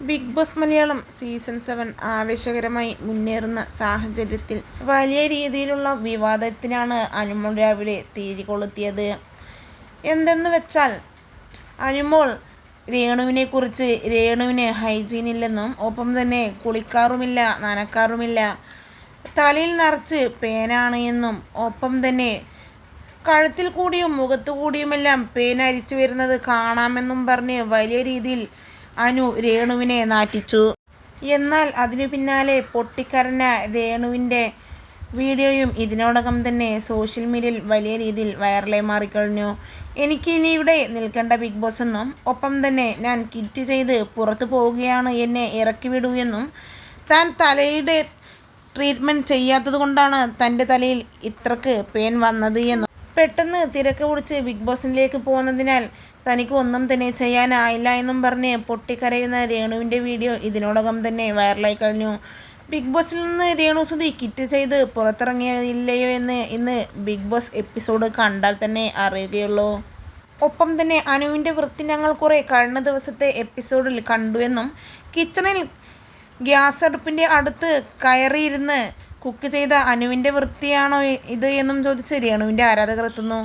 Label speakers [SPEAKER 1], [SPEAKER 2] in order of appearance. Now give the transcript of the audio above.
[SPEAKER 1] Big boss Malayalam season 7 ആവേശകരമായി മുന്നേറുന്ന സാഹചര്യത്തിൽ വലിയ രീതിയിലുള്ള വിവാദത്തിനാണ് അനുമോൾ രാവിലെ തീരി കൊളുത്തിയത്. എന്തെന്ന് വെച്ചാൽ അനുമോൾ രേണുവിനെക്കുറിച്ച് രേണുവിന് ഹൈജീൻ ഇല്ലെന്നും ഒപ്പം തന്നെ കുളിക്കാറുമില്ല, നനക്കാറുമില്ല, തലയിൽ നിറച്ച് പേനാണ് എന്നും ഒപ്പം തന്നെ കഴുത്തിൽ കൂടിയും മുഖത്തു കൂടിയുമെല്ലാം പേൻ അരിച്ചു വരുന്നത് കാണാമെന്നും പറഞ്ഞ് വലിയ രീതിയിൽ അനു രേണുവിനെ നാറ്റിച്ചു. എന്നാൽ അതിനു പിന്നാലെ പൊട്ടിക്കരഞ്ഞ രേണുവിൻ്റെ വീഡിയോയും ഇതിനോടകം തന്നെ സോഷ്യൽ മീഡിയയിൽ വലിയ രീതിയിൽ വൈറലായി മാറിക്കഴിഞ്ഞു. എനിക്ക് ഇനി ഇവിടെ നിൽക്കേണ്ട ബിഗ് ബോസ് എന്നും ഒപ്പം തന്നെ ഞാൻ കിറ്റ് ചെയ്ത് പുറത്തു പോവുകയാണ്, എന്നെ ഇറക്കി വിടൂ എന്നും താൻ തലയുടെ ട്രീറ്റ്മെൻറ്റ് ചെയ്യാത്തത് കൊണ്ടാണ് തൻ്റെ തലയിൽ ഇത്രക്ക് പേൻ വന്നത് എന്നും പെട്ടെന്ന് തിരക്ക് പിടിച്ച് ബിഗ് ബോസിലേക്ക് പോകുന്നതിനാൽ തനിക്ക് ഒന്നും തന്നെ ചെയ്യാനായില്ല എന്നും പറഞ്ഞ് പൊട്ടിക്കരയുന്ന രേണുവിൻ്റെ വീഡിയോ ഇതിനോടകം തന്നെ വൈറലായി കഴിഞ്ഞു. ബിഗ് ബോസിൽ നിന്ന് രേണു സുധി കിറ്റ് ചെയ്ത് പുറത്തിറങ്ങിയില്ലയോ എന്ന് ഇന്ന് ബിഗ് ബോസ് എപ്പിസോഡ് കണ്ടാൽ തന്നെ അറിയുകയുള്ളൂ. ഒപ്പം തന്നെ അനുവിൻ്റെ വൃത്തി ഞങ്ങൾ കുറേ കഴിഞ്ഞ ദിവസത്തെ എപ്പിസോഡിൽ കണ്ടുവെന്നും കിച്ചണിൽ ഗ്യാസ് അടുപ്പിൻ്റെ അടുത്ത് കയറിയിരുന്ന് കുക്ക് ചെയ്ത അനുവിൻ്റെ വൃത്തിയാണോ ഇത് എന്നും ചോദിച്ച് രേണുവിൻ്റെ ആരാധകർ എത്തുന്നു.